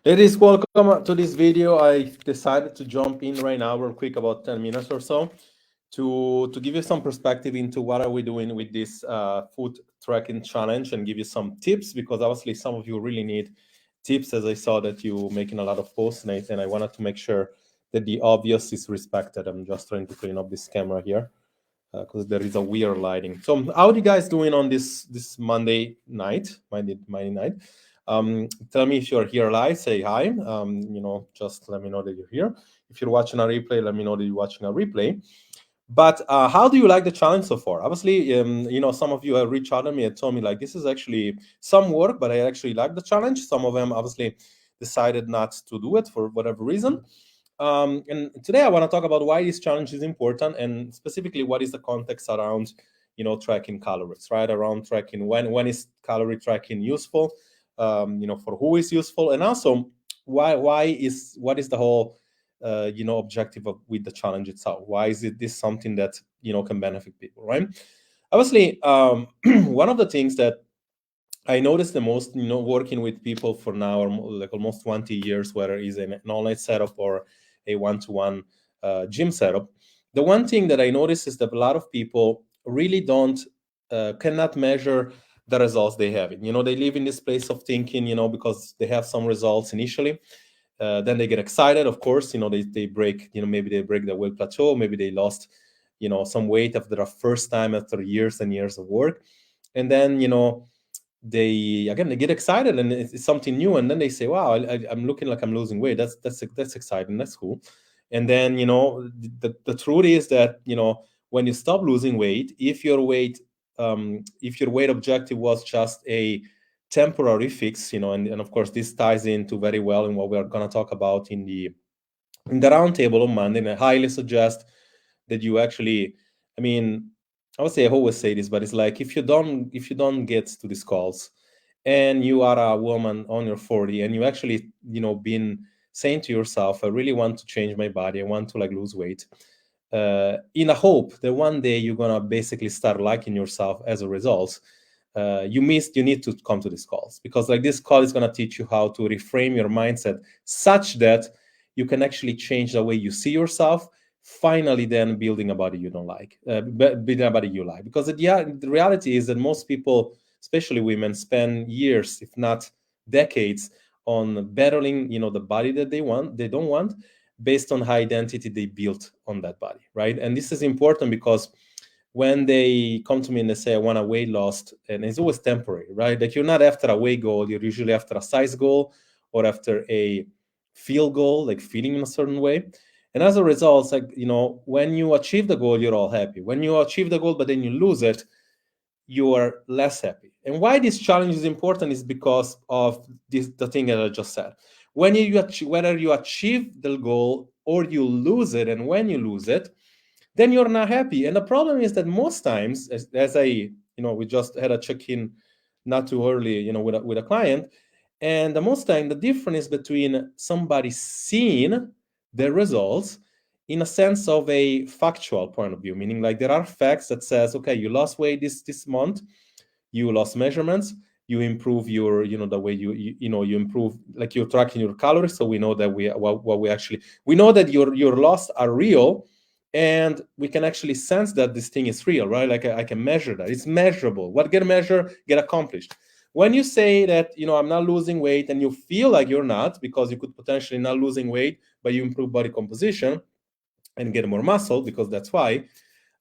Ladies, welcome to this video. I decided to jump in right now real quick, about 10 minutes or so, to give you some perspective into what are we doing with this food tracking challenge and give you some tips, because obviously some of you really need tips, as I saw that you making a lot of posts, Nate, and I wanted to make sure that the obvious is respected. I'm just trying to clean up this camera here because there is a weird lighting. So how are you guys doing on this Monday night, Monday night? Tell me if you're here live, say hi. Just let me know that you're here. If you're watching a replay, let me know that you're watching a replay. But how do you like the challenge so far? Obviously, some of you have reached out to me and told me like this is actually some work, but I actually like the challenge. Some of them obviously decided not to do it for whatever reason. And today I want to talk about why this challenge is important, and specifically what is the context around, tracking calories, right? Around tracking when is calorie tracking useful, for who is useful, and also what is the whole, objective with the challenge itself? Why is it this something that can benefit people, right? Obviously, one of the things that I noticed the most, working with people for now, like almost 20 years, whether it's an online setup or a one-to-one gym setup. The one thing that I noticed is that a lot of people really cannot measure the results they have. They live in this place of thinking, because they have some results initially. Then they get excited, of course, they break, maybe they break the weight plateau, maybe they lost, some weight after the first time after years and years of work. And then, they get excited and it's something new, and then they say, wow, I'm looking like I'm losing weight. That's exciting, that's cool. And then the truth is that when you stop losing weight, if your weight objective was just a temporary fix, and of course this ties into very well in what we're going to talk about in the roundtable on Monday. And I highly suggest that you actually, I mean, I would say, I always say this, but it's like if you don't get to these calls and you are a woman on your 40 and you actually, been saying to yourself, I really want to change my body, I want to like lose weight, in a hope that one day you're gonna basically start liking yourself as a result. You need to come to these calls, because like this call is going to teach you how to reframe your mindset such that you can actually change the way you see yourself, finally then building a body you don't like, building a body you like. Because the reality is that most people, especially women, spend years, if not decades, on battling the body that they don't want, based on how identity they built on that body, right? And this is important because when they come to me and they say, I want a weight loss, and it's always temporary, right? Like you're not after a weight goal, you're usually after a size goal or after a feel goal, like feeling in a certain way. And as a result, it's like, when you achieve the goal, you're all happy. When you achieve the goal, but then you lose it, you are less happy. And why this challenge is important is because of the thing that I just said. Whether you achieve the goal or you lose it, and when you lose it, then you're not happy. And the problem is that most times, as we just had a check-in not too early, with a client, and the most time the difference between somebody seeing the results in a sense of a factual point of view, meaning like there are facts that says, okay, you lost weight this month, you lost measurements, you improve your, the way you improve, like you're tracking your calories. So we know that we know that your loss are real, and we can actually sense that this thing is real, right? Like I can measure that. It's measurable. What get measured, get accomplished. When you say that, I'm not losing weight, and you feel like you're not, because you could potentially not losing weight, but you improve body composition and get more muscle, because that's why,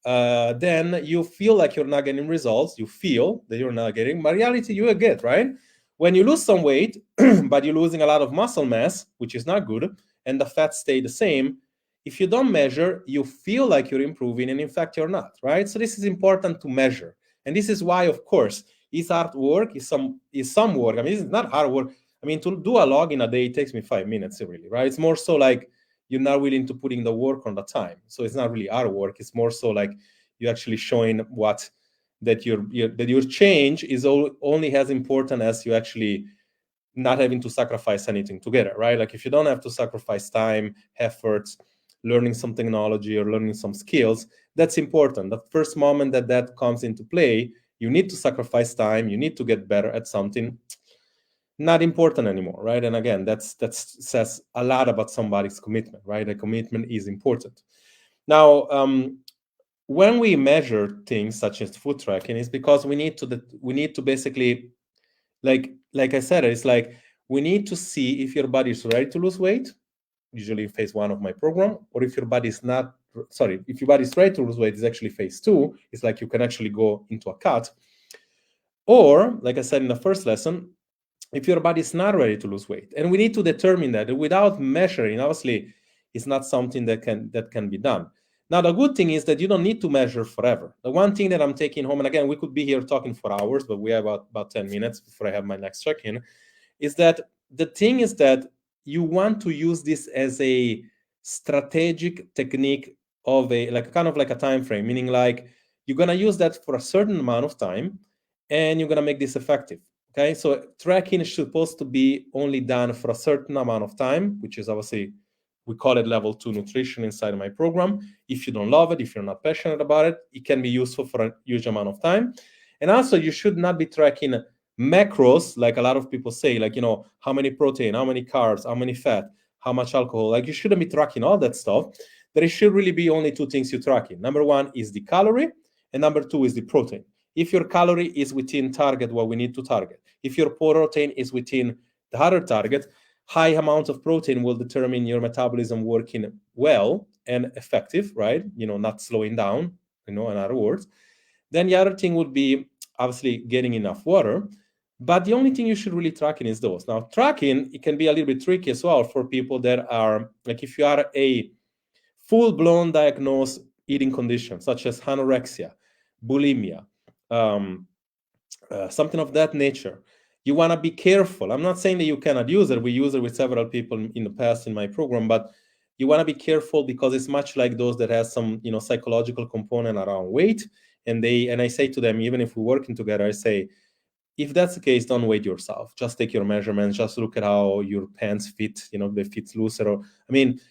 then you feel like you're not getting results. You feel that you're not getting, but reality you will get, right? When you lose some weight, but you're losing a lot of muscle mass, which is not good, and the fat stay the same, if you don't measure, you feel like you're improving, and in fact you're not, right? So this is important to measure. And this is why, of course, it's hard work, is some work. I mean, it's not hard work. I mean, to do a log in a day, it takes me 5 minutes, really, right? It's more so like you're not willing to put in the work on the time. So it's not really hard work. It's more so like you're actually showing that your change is only as important as you actually not having to sacrifice anything together, right? Like if you don't have to sacrifice time, effort, learning some technology or learning some skills, that's important. The first moment that comes into play, you need to sacrifice time, you need to get better at something. not important anymore, right? And again, that says a lot about somebody's commitment, right? The commitment is important. Now, when we measure things such as food tracking, is because we need to basically, like I said, it's like we need to see if your body is ready to lose weight, usually in phase 1 of my program, or if your body is not, sorry, if your body is ready to lose weight, is actually phase 2. It's like you can actually go into a cut. Or, like I said in the first lesson, if your body is not ready to lose weight. And we need to determine that without measuring. Obviously, it's not something that can be done. Now, the good thing is that you don't need to measure forever. The one thing that I'm taking home, and again, we could be here talking for hours, but we have about 10 minutes before I have my next check-in, is that the thing is that you want to use this as a strategic technique of a, like kind of like a time frame, meaning like you're going to use that for a certain amount of time and you're going to make this effective. Okay, so tracking is supposed to be only done for a certain amount of time, which is obviously, we call it level 2 nutrition inside of my program. If you don't love it, if you're not passionate about it, it can be useful for a huge amount of time. And also, you should not be tracking macros, like a lot of people say, like, you know, how many protein, how many carbs, how many fat, how much alcohol. Like, you shouldn't be tracking all that stuff. There should really be only two things you're tracking. Number one is the calorie, and number two is the protein. If your calorie is within target, what we need to target. If your protein is within the other target, high amount of protein will determine your metabolism working well and effective, right? You know, not slowing down, you know, in other words. Then the other thing would be obviously getting enough water. But the only thing you should really tracking is those. Now, tracking, it can be a little bit tricky as well for people that are, like, if you are a full-blown diagnosed eating condition, such as anorexia, bulimia, something of that nature, you want to be careful. I'm not saying that you cannot use it. We use it with several people in the past in my program, but you want to be careful because it's much like those that has some, you know, psychological component around weight. And I say to them, even if we're working together, I say, if that's the case, don't weight yourself. Just take your measurements. Just look at how your pants fit. You know, they fit looser. Or, I mean,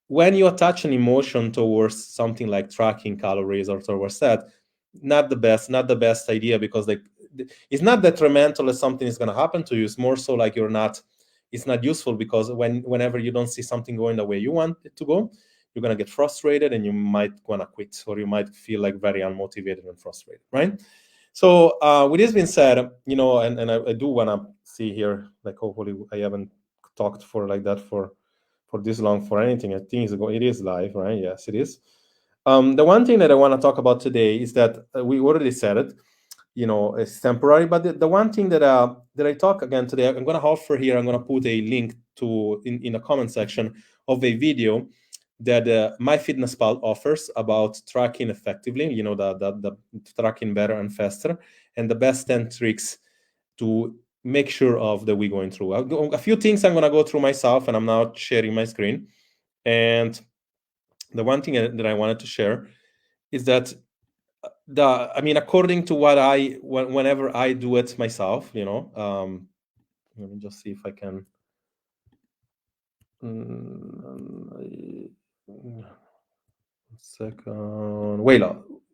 when you attach an emotion towards something like tracking calories or towards that, not the best idea, because like it's not detrimental if something is going to happen to you. It's more so like it's not useful, because whenever you don't see something going the way you want it to go, you're going to get frustrated and you might want to quit, or you might feel like very unmotivated and frustrated, right? So with this being said, you know, and I do want to see here, like, hopefully I haven't talked for like that for this long for anything. I think it is live, right? Yes, it is. The one thing that I want to talk about today is that we already said it, you know, it's temporary. But the one thing that I talk again today, I'm going to offer here, I'm going to put a link to in the comment section of a video that MyFitnessPal offers about tracking effectively, you know, the tracking better and faster, and the best 10 tricks to make sure of that we're going through. A few things I'm going to go through myself, and I'm now sharing my screen. And the one thing that I wanted to share is that according to what whenever I do it myself, you know, let me just see if I can. Second, wait,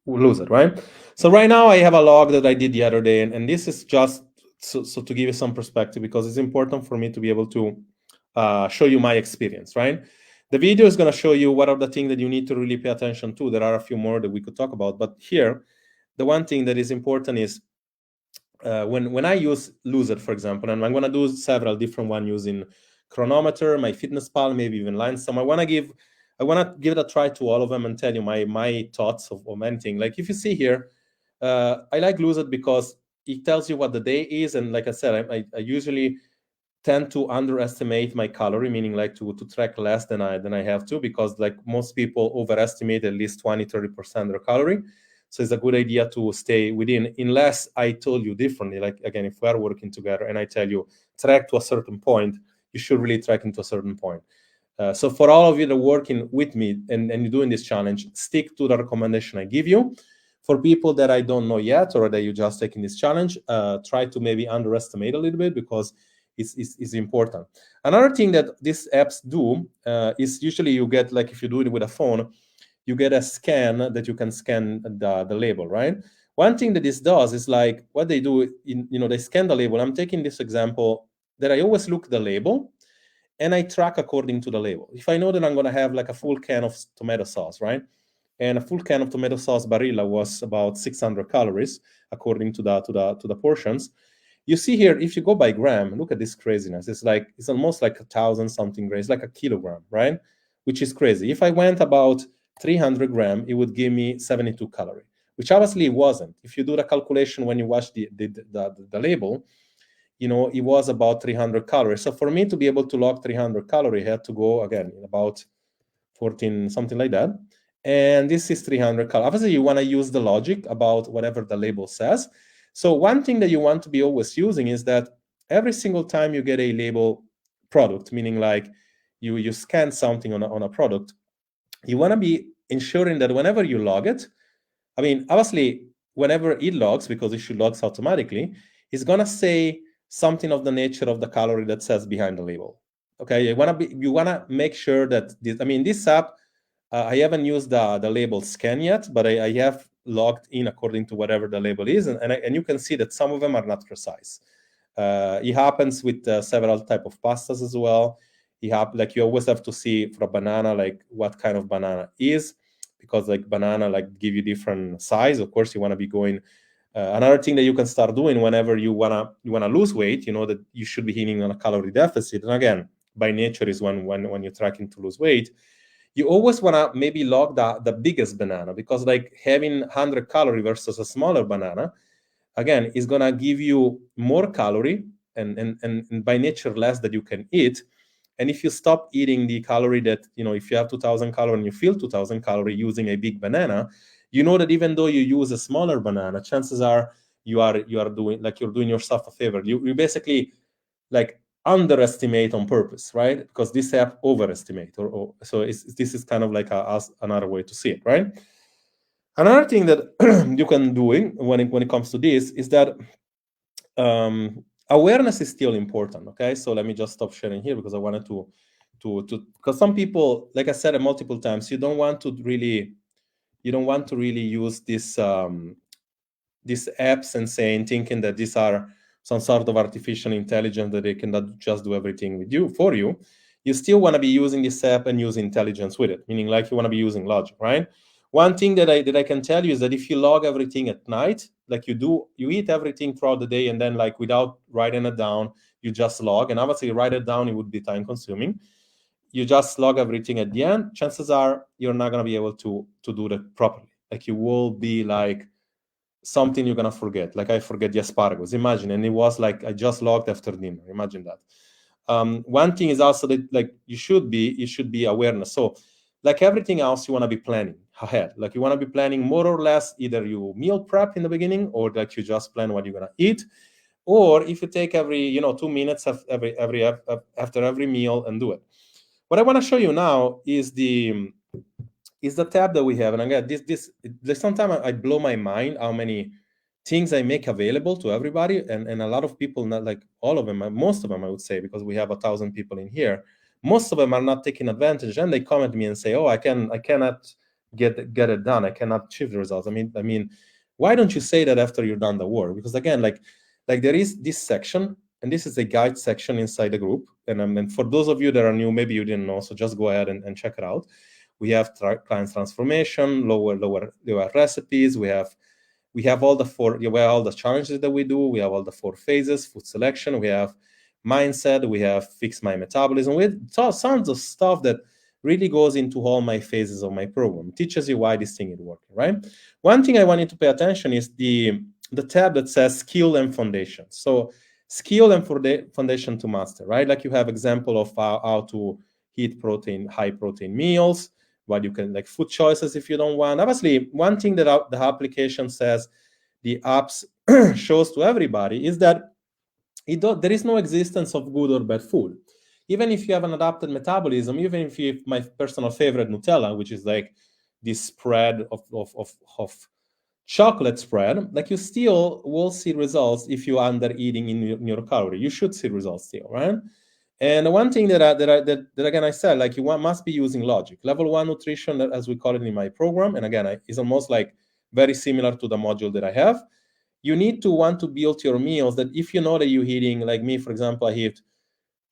lose it, right? So right now I have a log that I did the other day, and this is just so to give you some perspective, because it's important for me to be able to show you my experience, right? The video is going to show you what are the things that you need to really pay attention to. There are a few more that we could talk about, but here, the one thing that is important is when I use Lose It, for example, and I'm going to do several different ones using Chronometer, MyFitnessPal, maybe even Linesome. I want to give it a try to all of them and tell you my thoughts of anything. Like, if you see here, I like Lose It because it tells you what the day is, and like I said, I usually tend to underestimate my calorie, meaning like to track less than I have to, because like most people overestimate at least 20-30% their calorie. So it's a good idea to stay within, unless I told you differently. Like, again, if we are working together and I tell you track to a certain point, you should really track into a certain point. So for all of you that are working with me and you're doing this challenge, stick to the recommendation I give you. For people that I don't know yet, or that you're just taking this challenge, try to maybe underestimate a little bit, because is important. Another thing that these apps do is usually you get, like, if you do it with a phone, you get a scan that you can scan the label, right? One thing that this does is, like, what they do, they scan the label. I'm taking this example that I always look the label and I track according to the label. If I know that I'm going to have like a full can of tomato sauce, right? And a full can of tomato sauce Barilla was about 600 calories according to the portions. You see here, if you go by gram, look at this craziness. It's almost like 1,000 something grams, like a kilogram, right? Which is crazy. If I went about 300 gram, it would give me 72 calorie, which obviously it wasn't. If you do the calculation when you watch the label, it was about 300 calories. So for me to be able to log 300 calorie, I had to go again in about 14, something like that. And this is 300 calories. Obviously, you want to use the logic about whatever the label says. So one thing that you want to be always using is that every single time you get a label product, meaning like you scan something on a product, you want to be ensuring that whenever you log it, I mean, obviously, whenever it logs, because it should logs automatically, it's gonna say something of the nature of the calorie that says behind the label. Okay, you wanna make sure that this. I mean, this app, I haven't used the label scan yet, but I have logged in according to whatever the label is, and you can see that some of them are not precise. It happens with several type of pastas as well. Like you always have to see for a banana, like what kind of banana is, because like banana like give you different size. Of course, you want to be going. Another thing that you can start doing whenever you wanna lose weight, you know that you should be eating on a calorie deficit. And again, by nature is when you're tracking to lose weight, you always wanna maybe log the biggest banana, because like having 100 calorie versus a smaller banana, again, is gonna give you more calorie and by nature less that you can eat. And if you stop eating the calorie that, if you have 2,000 calorie and you feel 2,000 calorie using a big banana, you know that even though you use a smaller banana, chances are you are doing like you're doing yourself a favor. You basically like underestimate on purpose, right? Because this app overestimate, so this is kind of like another way to see it, right? Another thing that you can do when it comes to this is that awareness is still important. Okay, so let me just stop sharing here because I wanted to because some people, like I said multiple times, you don't want to really use these apps and thinking that these are some sort of artificial intelligence that they cannot just do everything for you. You still want to be using this app and use intelligence with it, meaning like you want to be using logic, right? One thing that I can tell you is that if you log everything at night, like you eat everything throughout the day, and then like without writing it down, you just log, and obviously write it down, it would be time consuming. You just log everything at the end, chances are you're not going to be able to do that properly. Like you will be like something you're going to forget. Like I forget the asparagus, imagine. And it was like I just logged after dinner, imagine that. One thing is also that like you should be awareness. So like everything else, you want to be planning ahead. Like you want to be planning more or less either you meal prep in the beginning, or like you just plan what you're going to eat, or if you take every 2 minutes after every meal and do it. What I want to show you now is the tab that we have. And again, this sometimes I blow my mind how many things I make available to everybody, and a lot of people, not like all of them, most of them I would say, because we have 1,000 people in here, most of them are not taking advantage, and they comment me and say, oh, I cannot get it done, I cannot achieve the results. I mean, why don't you say that after you're done the work? Because again, like there is this section, and this is a guide section inside the group, and for those of you that are new, maybe you didn't know, so just go ahead and check it out. We have client transformation, lower recipes. We have all the challenges that we do. We have all the 4 phases, food selection. We have mindset. We have fix my metabolism. We have tons of stuff that really goes into all my phases of my program. It teaches you why this thing is working, right? One thing I want you to pay attention is the tab that says skill and foundation. So skill and foundation to master, right? Like you have example of how to eat high protein meals, what you can, like food choices if you don't want. Obviously, one thing that the application says, the apps shows to everybody, is that there is no existence of good or bad food. Even if you have an adapted metabolism, even if you have my personal favorite Nutella, which is like this spread of chocolate spread, like you still will see results if you under eating in your calorie. You should see results still, right? And one thing that again I said, like you must be using logic. Level 1 nutrition, as we call it in my program, and again, is almost like very similar to the module that I have. You need to want to build your meals that if you know that you're eating, like me, for example, I eat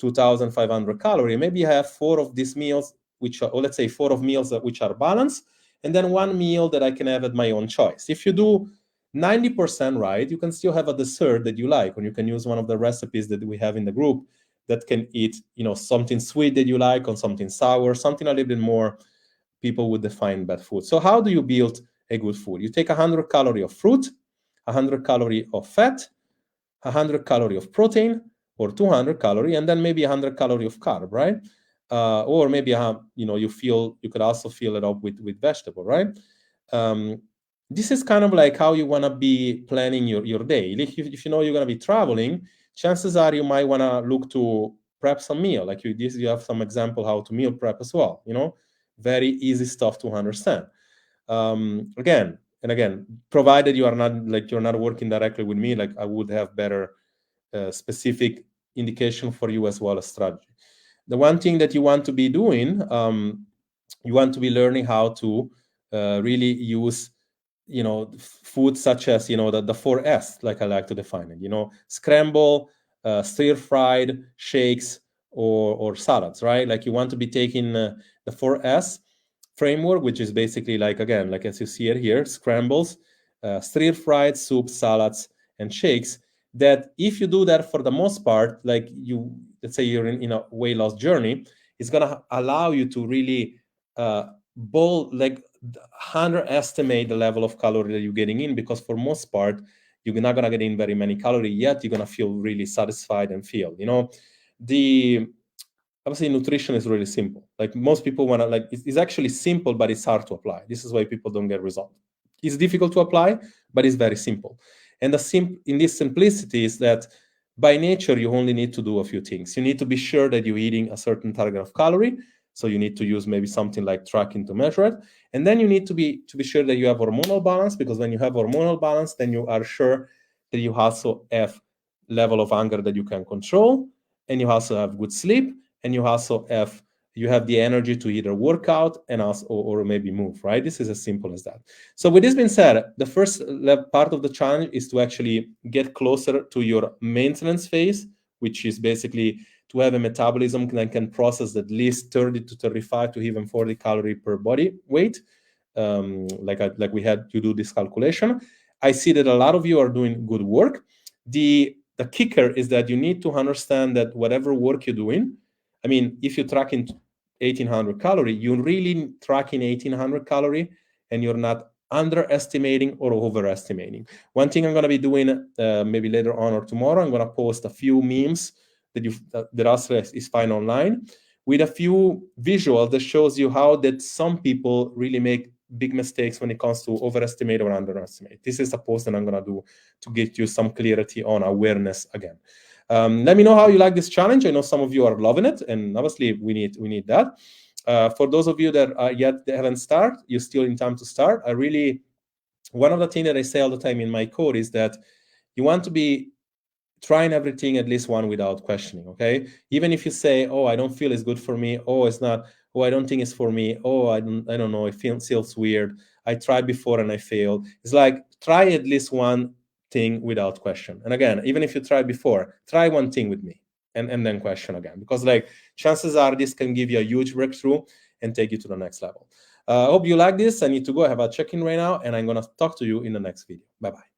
2,500 calories. Maybe I have 4 of these meals, which are, or let's say 4 of meals which are balanced, and then 1 meal that I can have at my own choice. If you do 90% right, you can still have a dessert that you like, and you can use one of the recipes that we have in the group that can eat, something sweet that you like, or something sour, something a little bit more people would define bad food. So how do you build a good food? You take 100 calories of fruit, 100 calories of fat, 100 calories of protein, or 200 calories, and then maybe 100 calories of carb, right? Or maybe you could also fill it up with vegetable, right? This is kind of like how you want to be planning your day. If you know you're going to be traveling, chances are you might want to look to prep some meal. Like you have some example how to meal prep as well. Very easy stuff to understand. Again, provided you're not working directly with me, like I would have better specific indication for you as well as strategy. The one thing that you want to be doing, you want to be learning how to really use food such as the 4S, like I like to define it, scramble, stir fried, shakes, or salads, right? Like you want to be taking the 4S framework, which is basically like as you see it here, scrambles, stir fried, soups, salads, and shakes. That if you do that for the most part, like let's say you're in a weight loss journey, it's gonna allow you to really underestimate the level of calorie that you're getting in, because for most part you're not gonna get in very many calories, yet you're gonna feel really satisfied and feel obviously nutrition is really simple. Like most people want to it's actually simple, but it's hard to apply. This is why people don't get results. It's difficult to apply, but it's very simple. And in this simplicity is that by nature you only need to do a few things. You need to be sure that you're eating a certain target of calorie. So you need to use maybe something like tracking to measure it. And then you need to be sure that you have hormonal balance, because when you have hormonal balance, then you are sure that you also have level of hunger that you can control, and you also have good sleep, and you also have the energy to either work out and also or maybe move, right? This is as simple as that. So with this being said, the first part of the challenge is to actually get closer to your maintenance phase, which is basically to have a metabolism that can process at least 30 to 35 to even 40 calories per body weight. Like we had to do this calculation. I see that a lot of you are doing good work. The kicker is that you need to understand that whatever work you're doing, I mean, if you're tracking 1,800 calories, you're really tracking 1,800 calories, and you're not underestimating or overestimating. One thing I'm going to be doing maybe later on or tomorrow, I'm going to post a few memes that also is fine online, with a few visuals that shows you how that some people really make big mistakes when it comes to overestimate or underestimate. This is a post that I'm going to do to get you some clarity on awareness again. Let me know how you like this challenge. I know some of you are loving it, and obviously we need that. For those of you that haven't started, you're still in time to start. One of the things that I say all the time in my code is that you want to be trying everything at least one without questioning, okay? Even if you say, oh, I don't feel it's good for me, oh, it's not, oh, I don't think it's for me, oh, I don't know, it feels weird, I tried before and I failed. It's like, try at least one thing without question. And again, even if you tried before, try one thing with me and then question again, because like chances are this can give you a huge breakthrough and take you to the next level. I hope you like this. I need to go, I have a check-in right now, and I'm gonna talk to you in the next video. Bye-bye.